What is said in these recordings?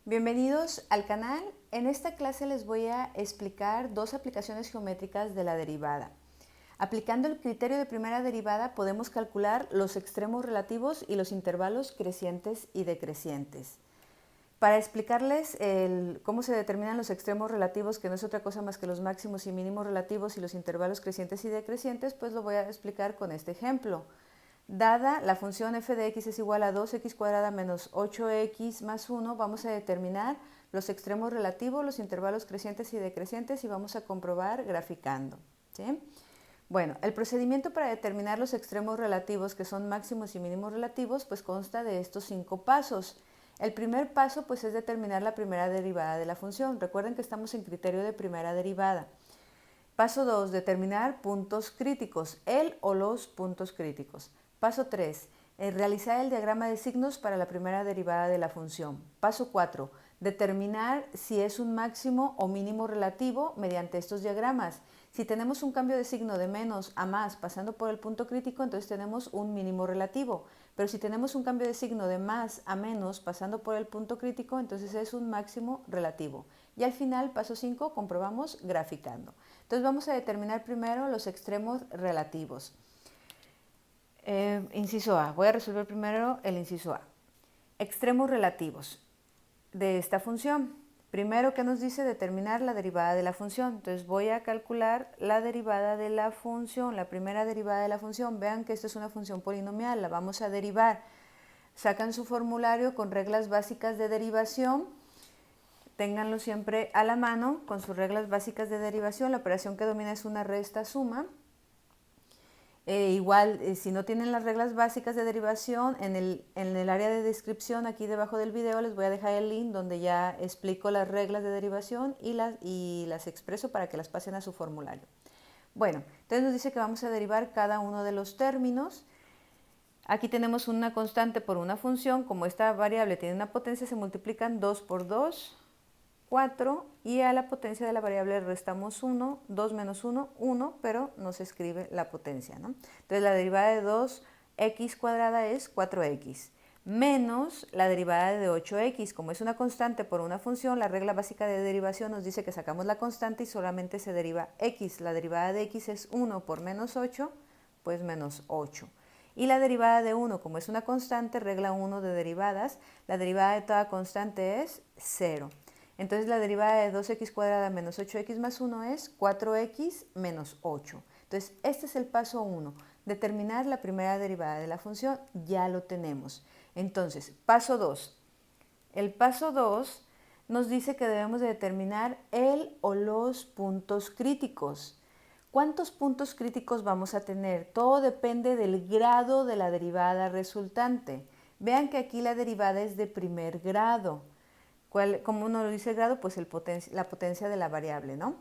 Bienvenidos al canal. En esta clase les voy a explicar dos aplicaciones geométricas de la derivada. Aplicando el criterio de primera derivada podemos calcular los extremos relativos y los intervalos crecientes y decrecientes. Para explicarles cómo se determinan los extremos relativos, que no es otra cosa más que los máximos y mínimos relativos, y los intervalos crecientes y decrecientes, pues lo voy a explicar con este ejemplo. Dada la función f de x es igual a 2x cuadrada menos 8x más 1, vamos a determinar los extremos relativos, los intervalos crecientes y decrecientes, y vamos a comprobar graficando, ¿sí? Bueno, el procedimiento para determinar los extremos relativos, que son máximos y mínimos relativos, pues consta de estos 5 pasos. El primer paso pues es determinar la primera derivada de la función. Recuerden que estamos en criterio de primera derivada. Paso 2, determinar puntos críticos, el o los puntos críticos. Paso 3, realizar el diagrama de signos para la primera derivada de la función. Paso 4, determinar si es un máximo o mínimo relativo mediante estos diagramas. Si tenemos un cambio de signo de menos a más pasando por el punto crítico, entonces tenemos un mínimo relativo. Pero si tenemos un cambio de signo de más a menos pasando por el punto crítico, entonces es un máximo relativo. Y al final, paso 5, comprobamos graficando. Entonces vamos a determinar primero los extremos relativos. Inciso A. Voy a resolver primero el inciso A. Extremos relativos de esta función. Primero, ¿qué nos dice? Determinar la derivada de la función. Entonces voy a calcular la derivada de la función, la primera derivada de la función. Vean que esto es una función polinomial, la vamos a derivar. Sacan su formulario con reglas básicas de derivación. Ténganlo siempre a la mano con sus reglas básicas de derivación. La operación que domina es una resta suma. Si no tienen las reglas básicas de derivación, en el área de descripción aquí debajo del video les voy a dejar el link donde ya explico las reglas de derivación y las expreso para que las pasen a su formulario. Bueno, entonces nos dice que vamos a derivar cada uno de los términos. Aquí tenemos una constante por una función. Como esta variable tiene una potencia, se multiplican 2 por 2, 4, y a la potencia de la variable restamos 1, 2 menos 1, 1, pero no se escribe la potencia, ¿no? Entonces la derivada de 2x cuadrada es 4x, menos la derivada de 8x. Como es una constante por una función, la regla básica de derivación nos dice que sacamos la constante y solamente se deriva x. La derivada de x es 1 por menos 8, pues menos 8. Y la derivada de 1, como es una constante, regla 1 de derivadas, la derivada de toda constante es 0. Entonces la derivada de 2x cuadrada menos 8x más 1 es 4x menos 8. Entonces este es el paso 1, determinar la primera derivada de la función. Ya lo tenemos. Entonces, paso 2. El paso 2 nos dice que debemos de determinar el o los puntos críticos. ¿Cuántos puntos críticos vamos a tener? Todo depende del grado de la derivada resultante. Vean que aquí la derivada es de primer grado. ¿Cómo uno lo dice el grado? Pues la potencia de la variable, ¿no?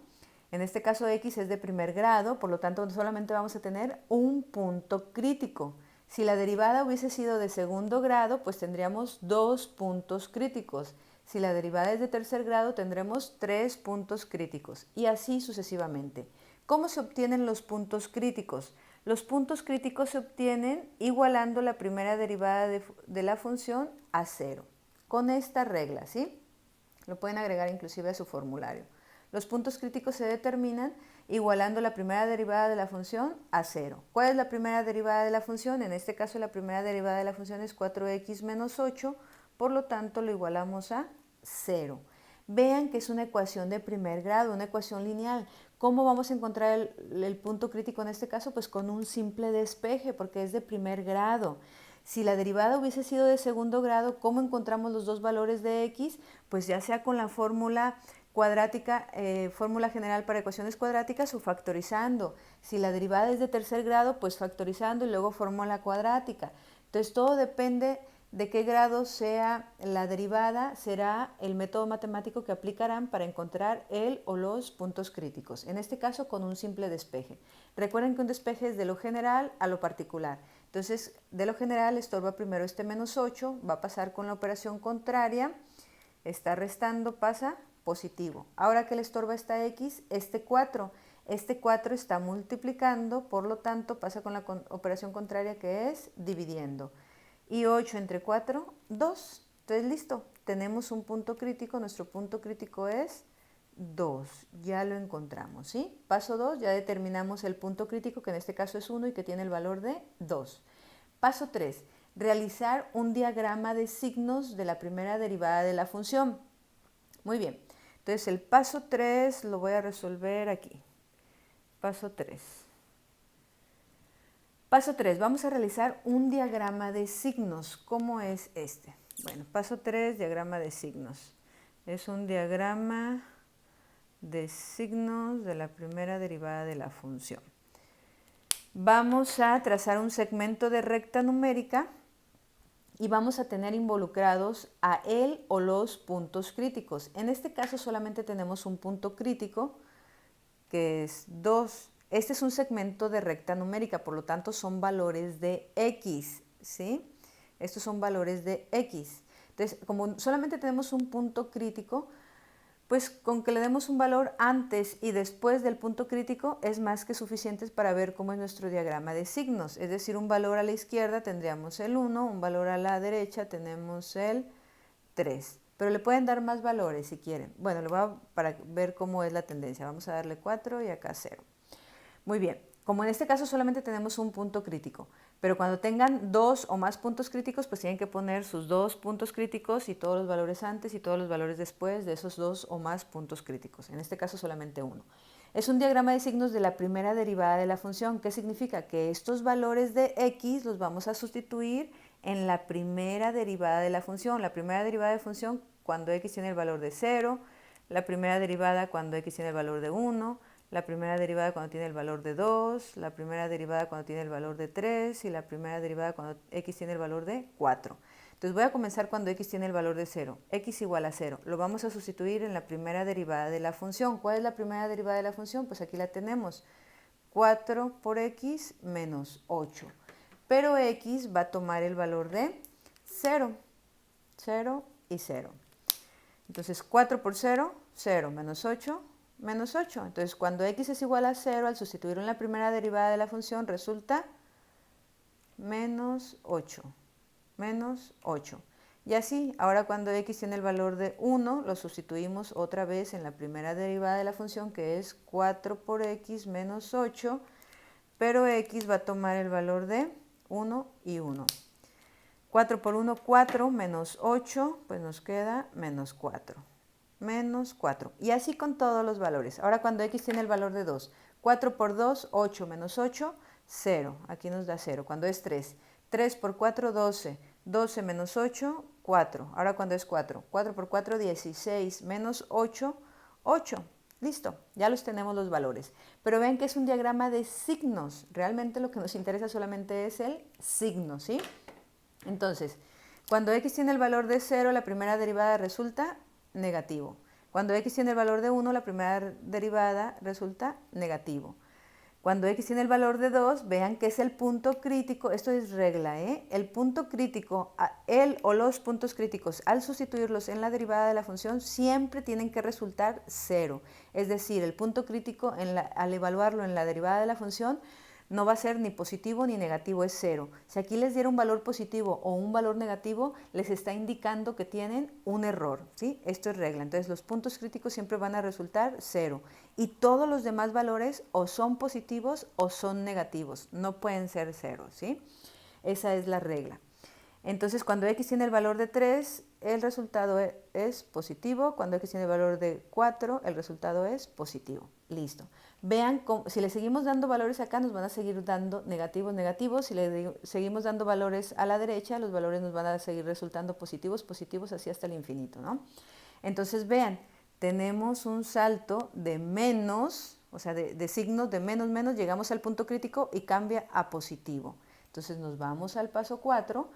En este caso x es de primer grado, por lo tanto solamente vamos a tener un punto crítico. Si la derivada hubiese sido de segundo grado, pues tendríamos 2 puntos críticos. Si la derivada es de tercer grado, tendremos 3 puntos críticos, y así sucesivamente. ¿Cómo se obtienen los puntos críticos? Los puntos críticos se obtienen igualando la primera derivada de la función a 0. Con esta regla, ¿sí? Lo pueden agregar inclusive a su formulario. Los puntos críticos se determinan igualando la primera derivada de la función a 0. ¿Cuál es la primera derivada de la función? En este caso la primera derivada de la función es 4x menos 8, por lo tanto lo igualamos a 0. Vean que es una ecuación de primer grado, una ecuación lineal. ¿Cómo vamos a encontrar el punto crítico en este caso? Pues con un simple despeje, porque es de primer grado. Si la derivada hubiese sido de segundo grado, ¿cómo encontramos los dos valores de x? Pues ya sea con la fórmula cuadrática, fórmula general para ecuaciones cuadráticas, o factorizando. Si la derivada es de tercer grado, pues factorizando y luego fórmula cuadrática. Entonces todo depende de qué grado sea la derivada, será el método matemático que aplicarán para encontrar el o los puntos críticos. En este caso con un simple despeje. Recuerden que un despeje es de lo general a lo particular. Entonces, de lo general estorba primero este menos 8, va a pasar con la operación contraria, está restando, pasa positivo. Ahora que le estorba esta x, este 4 está multiplicando, por lo tanto pasa con la operación contraria, que es dividiendo. Y 8 entre 4, 2. Entonces listo, tenemos un punto crítico, nuestro punto crítico es 2, ya lo encontramos, ¿sí? Paso 2, ya determinamos el punto crítico, que en este caso es 1 y que tiene el valor de 2. Paso 3, realizar un diagrama de signos de la primera derivada de la función. Muy bien, entonces el paso 3 lo voy a resolver aquí. Paso 3. Paso 3, vamos a realizar un diagrama de signos. ¿Cómo es este? Bueno, paso 3, diagrama de signos. Es un diagrama de signos de la primera derivada de la función. Vamos a trazar un segmento de recta numérica y vamos a tener involucrados a el o los puntos críticos. En este caso solamente tenemos un punto crítico, que es 2. Este es un segmento de recta numérica, por lo tanto son valores de x, ¿sí? Estos son valores de x. Entonces, como solamente tenemos un punto crítico, pues con que le demos un valor antes y después del punto crítico es más que suficiente para ver cómo es nuestro diagrama de signos. Es decir, un valor a la izquierda tendríamos el 1, un valor a la derecha tenemos el 3. Pero le pueden dar más valores si quieren. Bueno, le voy a, para ver cómo es la tendencia. Vamos a darle 4 y acá 0. Muy bien, como en este caso solamente tenemos un punto crítico, pero cuando tengan 2 o más puntos críticos, pues tienen que poner sus 2 puntos críticos y todos los valores antes y todos los valores después de esos 2 o más puntos críticos. En este caso solamente uno. Es un diagrama de signos de la primera derivada de la función. ¿Qué significa? Que estos valores de x los vamos a sustituir en la primera derivada de la función. La primera derivada de función cuando x tiene el valor de 0, la primera derivada cuando x tiene el valor de 1, la primera derivada cuando tiene el valor de 2, la primera derivada cuando tiene el valor de 3 y la primera derivada cuando x tiene el valor de 4. Entonces voy a comenzar cuando x tiene el valor de 0, x igual a 0. Lo vamos a sustituir en la primera derivada de la función. ¿Cuál es la primera derivada de la función? Pues aquí la tenemos, 4 por x menos 8. Pero x va a tomar el valor de 0, 0 y 0. Entonces 4 por 0, 0 menos 8, menos 8. Entonces, cuando x es igual a 0, al sustituirlo en la primera derivada de la función, resulta menos 8. Menos 8. Y así, ahora cuando x tiene el valor de 1, lo sustituimos otra vez en la primera derivada de la función, que es 4 por x menos 8, pero x va a tomar el valor de 1 y 1. 4 por 1, 4, menos 8, pues nos queda menos 4. Menos 4. Y así con todos los valores. Ahora cuando x tiene el valor de 2, 4 por 2, 8 menos 8, 0. Aquí nos da 0. Cuando es 3, 3 por 4, 12. 12 menos 8, 4. Ahora cuando es 4, 4 por 4, 16. Menos 8, 8. Listo, ya los tenemos los valores. Pero ven que es un diagrama de signos. Realmente lo que nos interesa solamente es el signo, ¿sí? Entonces, cuando x tiene el valor de 0, la primera derivada resulta negativo. Cuando x tiene el valor de 1, la primera derivada resulta negativo. Cuando x tiene el valor de 2, vean que es el punto crítico, esto es regla, el punto crítico, el o los puntos críticos, al sustituirlos en la derivada de la función, siempre tienen que resultar 0. Es decir, el punto crítico al evaluarlo en la derivada de la función, no va a ser ni positivo ni negativo, es 0. Si aquí les diera un valor positivo o un valor negativo, les está indicando que tienen un error, ¿sí? Esto es regla. Entonces los puntos críticos siempre van a resultar 0. Y todos los demás valores o son positivos o son negativos. No pueden ser 0, ¿sí? Esa es la regla. Entonces cuando x tiene el valor de 3, el resultado es positivo. Cuando x tiene el valor de 4, el resultado es positivo. Listo. Vean, si le seguimos dando valores acá, nos van a seguir dando negativos, negativos. Si le seguimos dando valores a la derecha, los valores nos van a seguir resultando positivos, positivos, así hasta el infinito, ¿no? Entonces, vean, tenemos un salto de menos, o sea, de signos de menos, menos, llegamos al punto crítico y cambia a positivo. Entonces, nos vamos al paso 4.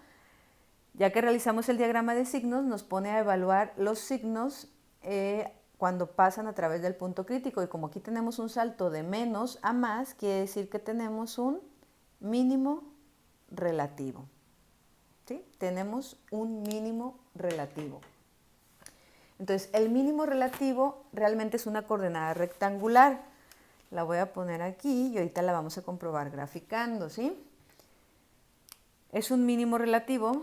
Ya que realizamos el diagrama de signos, nos pone a evaluar los signos cuando pasan a través del punto crítico. Y como aquí tenemos un salto de menos a más, quiere decir que tenemos un mínimo relativo. ¿Sí? Tenemos un mínimo relativo. Entonces, el mínimo relativo realmente es una coordenada rectangular. La voy a poner aquí y ahorita la vamos a comprobar graficando, ¿sí? Es un mínimo relativo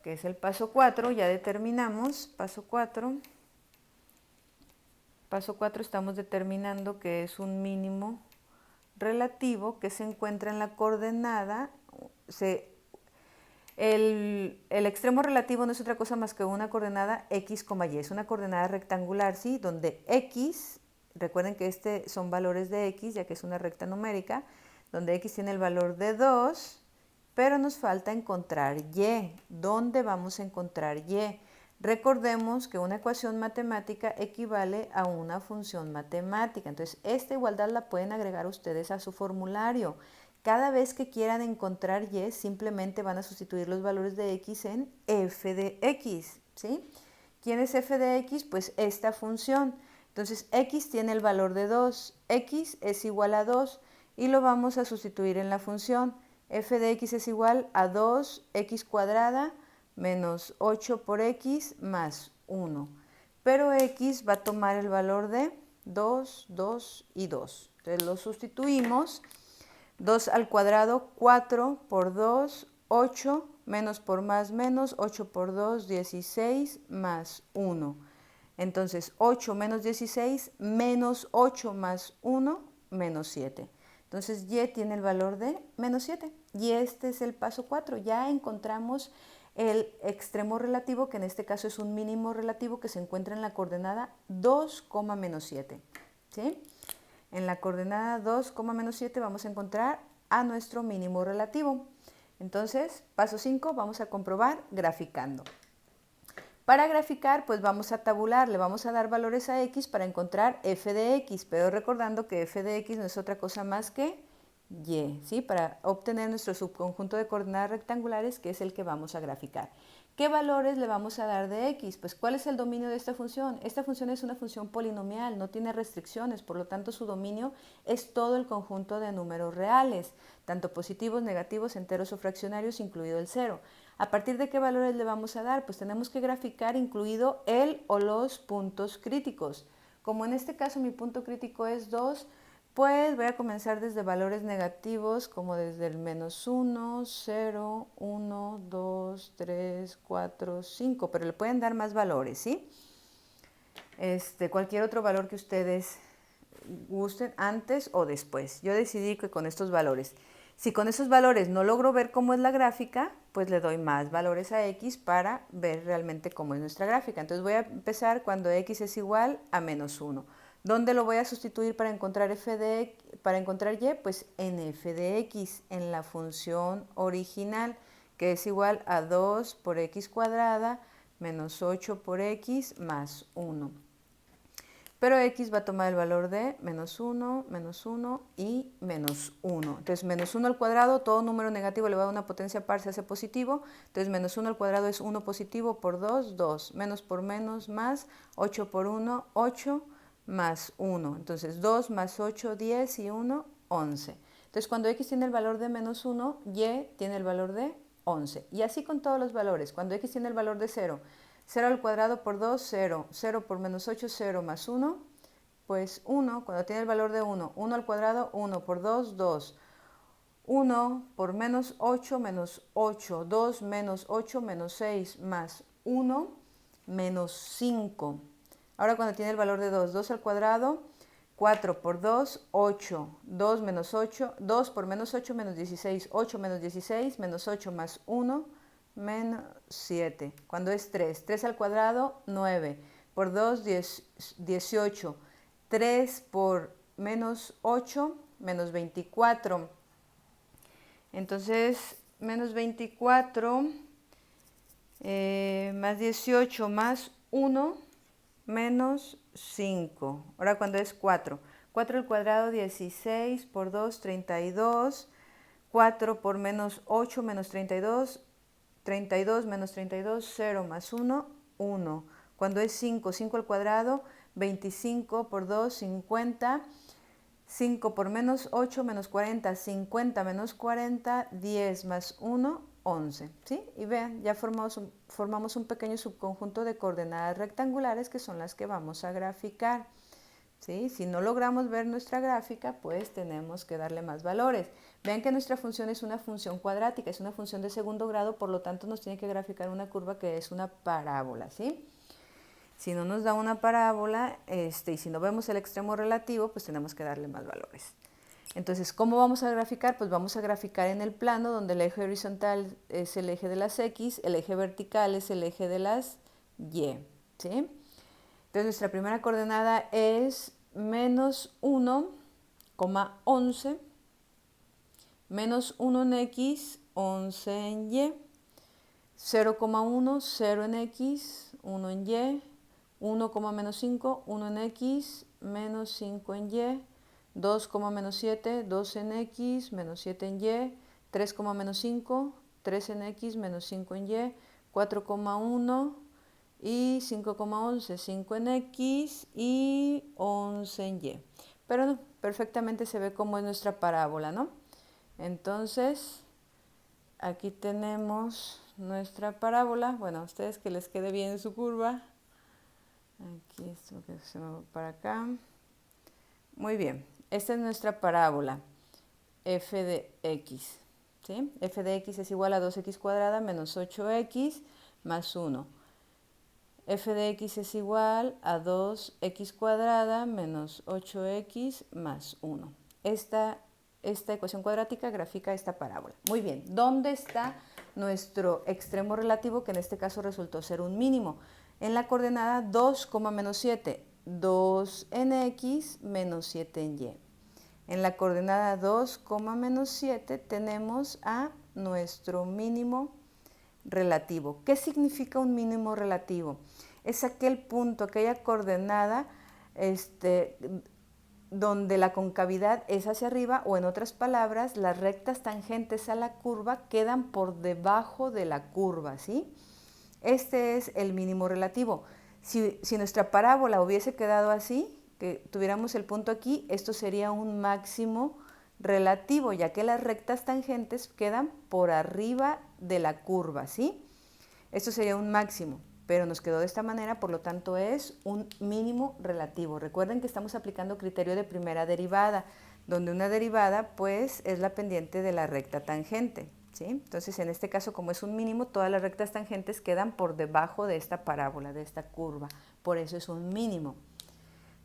que es el paso 4, ya determinamos, paso 4 estamos determinando que es un mínimo relativo que se encuentra en la coordenada, el extremo relativo no es otra cosa más que una coordenada x, y, es una coordenada rectangular, ¿sí? Donde x, recuerden que son valores de x, ya que es una recta numérica, donde x tiene el valor de 2, pero nos falta encontrar y. ¿Dónde vamos a encontrar y? Recordemos que una ecuación matemática equivale a una función matemática. Entonces, esta igualdad la pueden agregar ustedes a su formulario. Cada vez que quieran encontrar y, simplemente van a sustituir los valores de x en f de x, ¿sí? ¿Quién es f de x? Pues esta función. Entonces, x tiene el valor de 2, x es igual a 2 y lo vamos a sustituir en la función. F de x es igual a 2x cuadrada menos 8 por x más 1. Pero x va a tomar el valor de 2, 2 y 2. Entonces lo sustituimos. 2 al cuadrado, 4 por 2, 8, menos por más menos, 8 por 2, 16, más 1. Entonces 8 menos 16, menos 8 más 1, menos 7. Entonces y tiene el valor de menos 7. Y este es el paso 4. Ya encontramos el extremo relativo, que en este caso es un mínimo relativo que se encuentra en la coordenada 2, menos 7. ¿Sí? En la coordenada 2, menos 7 vamos a encontrar a nuestro mínimo relativo. Entonces, paso 5, vamos a comprobar graficando. Para graficar, pues vamos a tabular, le vamos a dar valores a x para encontrar f de x, pero recordando que f de x no es otra cosa más que y, ¿sí? Para obtener nuestro subconjunto de coordenadas rectangulares, que es el que vamos a graficar. ¿Qué valores le vamos a dar de x? Pues ¿cuál es el dominio de esta función? Esta función es una función polinomial, no tiene restricciones, por lo tanto su dominio es todo el conjunto de números reales, tanto positivos, negativos, enteros o fraccionarios, incluido el 0. ¿A partir de qué valores le vamos a dar? Pues tenemos que graficar incluido el o los puntos críticos. Como en este caso mi punto crítico es 2, pues voy a comenzar desde valores negativos, como desde el menos 1, 0, 1, 2, 3, 4, 5, pero le pueden dar más valores, ¿sí? Cualquier otro valor que ustedes gusten antes o después. Yo decidí que con estos valores. Si con esos valores no logro ver cómo es la gráfica, pues le doy más valores a x para ver realmente cómo es nuestra gráfica. Entonces voy a empezar cuando x es igual a menos 1. ¿Dónde lo voy a sustituir para encontrar y? Pues en f de x, en la función original, que es igual a 2 por x cuadrada menos 8 por x más 1. Pero x va a tomar el valor de menos 1 y menos 1. Entonces, menos 1 al cuadrado, todo número negativo le va a dar una potencia par, se hace positivo. Entonces, menos 1 al cuadrado es 1 positivo por 2, 2. Menos por menos, más. 8 por 1, 8, más 1. Entonces, 2 más 8, 10 y 1, 11. Entonces, cuando x tiene el valor de menos 1, y tiene el valor de 11. Y así con todos los valores. Cuando x tiene el valor de 0, 0 al cuadrado por 2, 0. 0 por menos 8, 0 más 1, pues 1. Cuando tiene el valor de 1, 1 al cuadrado, 1 por 2, 2. 1 por menos 8, menos 8. 2 menos 8, menos 6, más 1, menos 5. Ahora cuando tiene el valor de 2, 2 al cuadrado, 4 por 2, 8. 2 menos 8, 2 por menos 8, menos 16. 8 menos 16, menos 8 más 1, menos 7. Cuando es 3, 3 al cuadrado, 9. Por 2, 18. 3 por menos 8, menos 24. Entonces, menos 24 más 18 más 1, menos 5. Ahora cuando es 4. 4 al cuadrado, 16 por 2, 32. 4 por menos 8, menos 32. 32 menos 32, 0 más 1, 1. Cuando es 5, 5 al cuadrado, 25 por 2, 50. 5 por menos 8, menos 40, 50 menos 40, 10 más 1, 11. ¿Sí? Y vean, ya formamos un pequeño subconjunto de coordenadas rectangulares que son las que vamos a graficar. ¿sí? Si no logramos ver nuestra gráfica, pues tenemos que darle más valores. Vean que nuestra función es una función cuadrática, es una función de segundo grado, por lo tanto nos tiene que graficar una curva que es una parábola, ¿sí? Si no nos da una parábola, y si no vemos el extremo relativo, pues tenemos que darle más valores. Entonces, ¿cómo vamos a graficar? Pues vamos a graficar en el plano donde el eje horizontal es el eje de las X, el eje vertical es el eje de las Y, ¿sí? Entonces, nuestra primera coordenada es menos 1,11, menos 1 en X, 11 en Y, 0,1, 0 en X, 1 en Y, 1, menos 5, 1 en X, menos 5 en Y, 2, menos 7, 2 en X, menos 7 en Y, 3, menos 5, 3 en X, menos 5 en Y, 4,1 y 5,11, 5 en X y 11 en Y. Pero no, perfectamente se ve cómo es nuestra parábola, ¿no? Entonces, aquí tenemos nuestra parábola. Bueno, a ustedes que les quede bien su curva. Aquí esto que se me va para acá. Muy bien, esta es nuestra parábola f de x, ¿sí? F de x es igual a 2x cuadrada menos 8x más 1. F de x es igual a 2x cuadrada menos 8x más 1. Esta ecuación cuadrática grafica esta parábola. Muy bien, ¿dónde está nuestro extremo relativo, que en este caso resultó ser un mínimo? En la coordenada 2, menos 7, 2 en x menos 7 en y. En la coordenada 2, menos 7 tenemos a nuestro mínimo relativo. ¿Qué significa un mínimo relativo? Es aquel punto, aquella coordenada donde la concavidad es hacia arriba, o en otras palabras, las rectas tangentes a la curva quedan por debajo de la curva, ¿sí? Este es el mínimo relativo. Si nuestra parábola hubiese quedado así, que tuviéramos el punto aquí, esto sería un máximo relativo, ya que las rectas tangentes quedan por arriba de la curva, ¿sí? Esto sería un máximo, pero nos quedó de esta manera, por lo tanto es un mínimo relativo. Recuerden que estamos aplicando criterio de primera derivada, donde una derivada pues es la pendiente de la recta tangente, ¿sí? Entonces en este caso, como es un mínimo, todas las rectas tangentes quedan por debajo de esta parábola, de esta curva, por eso es un mínimo.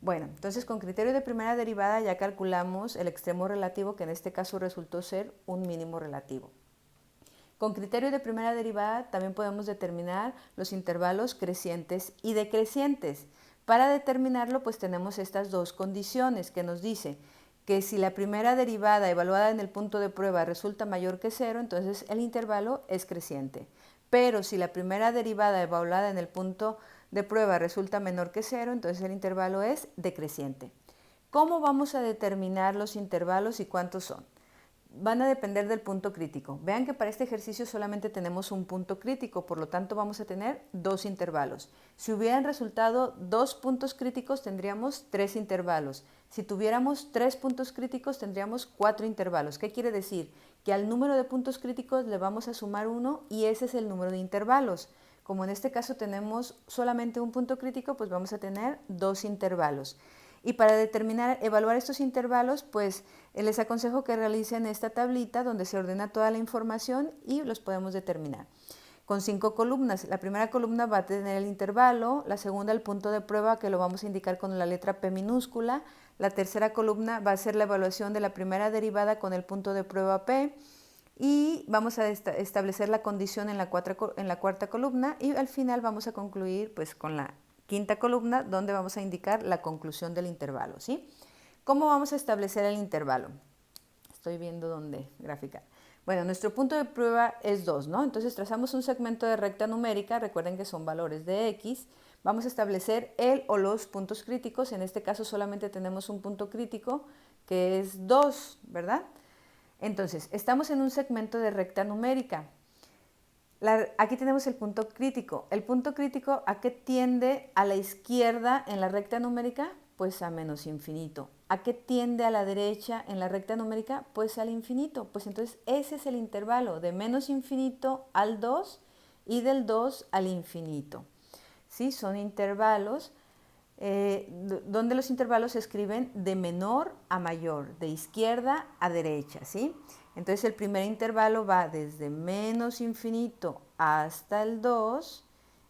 Bueno, entonces con criterio de primera derivada ya calculamos el extremo relativo, que en este caso resultó ser un mínimo relativo. Con criterio de primera derivada también podemos determinar los intervalos crecientes y decrecientes. Para determinarlo, pues tenemos estas dos condiciones que nos dice que si la primera derivada evaluada en el punto de prueba resulta mayor que 0, entonces el intervalo es creciente. Pero si la primera derivada evaluada en el punto de prueba resulta menor que 0, entonces el intervalo es decreciente. ¿Cómo vamos a determinar los intervalos y cuántos son? Van a depender del punto crítico. Vean que para este ejercicio solamente tenemos un punto crítico, por lo tanto vamos a tener dos intervalos. Si hubieran resultado 2 puntos críticos, tendríamos 3 intervalos. Si tuviéramos 3 puntos críticos, tendríamos 4 intervalos. ¿Qué quiere decir? Que al número de puntos críticos le vamos a sumar 1 y ese es el número de intervalos. Como en este caso tenemos solamente un punto crítico, pues vamos a tener 2 intervalos. Y para evaluar estos intervalos, pues les aconsejo que realicen esta tablita donde se ordena toda la información y los podemos determinar. Con 5 columnas. La primera columna va a tener el intervalo, la segunda el punto de prueba, que lo vamos a indicar con la letra P minúscula, la tercera columna va a ser la evaluación de la primera derivada con el punto de prueba P, y vamos a establecer la condición en la cuarta columna, y al final vamos a concluir pues con la quinta columna, donde vamos a indicar la conclusión del intervalo, ¿sí? ¿Cómo vamos a establecer el intervalo? Estoy viendo dónde graficar. Bueno, nuestro punto de prueba es 2, ¿no? Entonces trazamos un segmento de recta numérica, recuerden que son valores de x, vamos a establecer el o los puntos críticos, en este caso solamente tenemos un punto crítico, que es 2, ¿verdad? Entonces, estamos en un segmento de recta numérica. Aquí tenemos el punto crítico. ¿El punto crítico a qué tiende a la izquierda en la recta numérica? Pues a menos infinito. ¿A qué tiende a la derecha en la recta numérica? Pues al infinito. Pues entonces ese es el intervalo de menos infinito al 2 y del 2 al infinito. ¿Sí? Son intervalos donde los intervalos se escriben de menor a mayor, de izquierda a derecha, ¿sí? Entonces el primer intervalo va desde menos infinito hasta el 2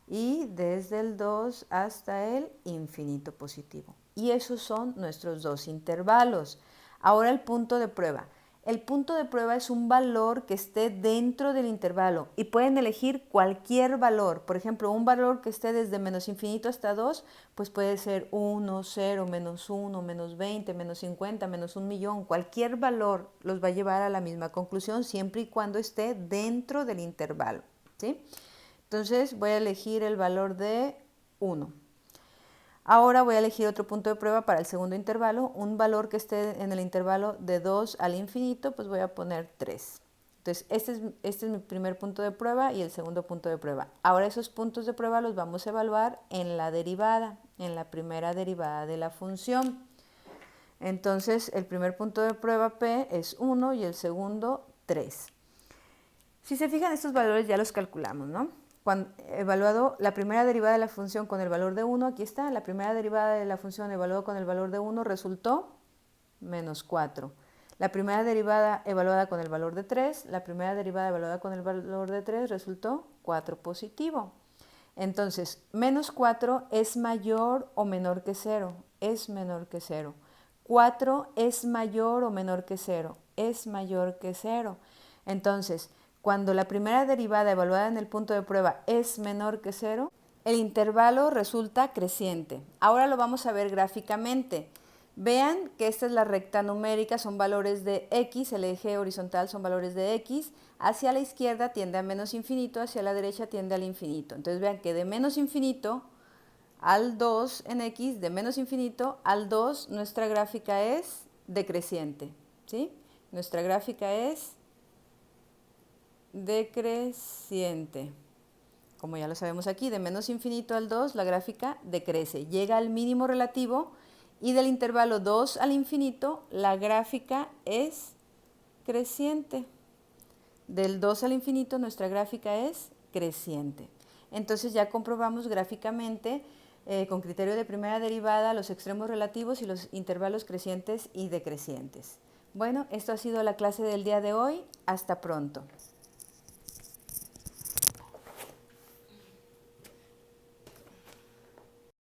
y desde el 2 hasta el infinito positivo. Y esos son nuestros dos intervalos. Ahora el punto de prueba. El punto de prueba es un valor que esté dentro del intervalo y pueden elegir cualquier valor. Por ejemplo, un valor que esté desde menos infinito hasta 2, pues puede ser 1, 0, menos 1, menos 20, menos 50, menos 1.000.000. Cualquier valor los va a llevar a la misma conclusión siempre y cuando esté dentro del intervalo, ¿sí? Entonces voy a elegir el valor de 1. Ahora voy a elegir otro punto de prueba para el segundo intervalo, un valor que esté en el intervalo de 2 al infinito, pues voy a poner 3. Entonces, este es mi primer punto de prueba y el segundo punto de prueba. Ahora esos puntos de prueba los vamos a evaluar en la derivada, en la primera derivada de la función. Entonces, el primer punto de prueba P es 1 y el segundo 3. Si se fijan, estos valores ya los calculamos, ¿no? Cuando evaluado la primera derivada de la función con el valor de 1, aquí está, la primera derivada de la función evaluada con el valor de 1 resultó menos 4. La primera derivada evaluada con el valor de 3, la primera derivada evaluada con el valor de 3 resultó 4 positivo. Entonces, menos 4 es mayor o menor que 0, es menor que 0. 4 es mayor o menor que 0, es mayor que 0. Entonces, cuando la primera derivada evaluada en el punto de prueba es menor que 0, el intervalo resulta creciente. Ahora lo vamos a ver gráficamente. Vean que esta es la recta numérica, son valores de x, el eje horizontal son valores de x, hacia la izquierda tiende a menos infinito, hacia la derecha tiende al infinito. Entonces vean que de menos infinito al 2 en x, de menos infinito al 2, nuestra gráfica es decreciente, ¿sí? Nuestra gráfica es decreciente. Como ya lo sabemos aquí, de menos infinito al 2, la gráfica decrece, llega al mínimo relativo y del intervalo 2 al infinito, la gráfica es creciente. Del 2 al infinito, nuestra gráfica es creciente. Entonces ya comprobamos gráficamente, con criterio de primera derivada, los extremos relativos y los intervalos crecientes y decrecientes. Bueno, esto ha sido la clase del día de hoy. Hasta pronto.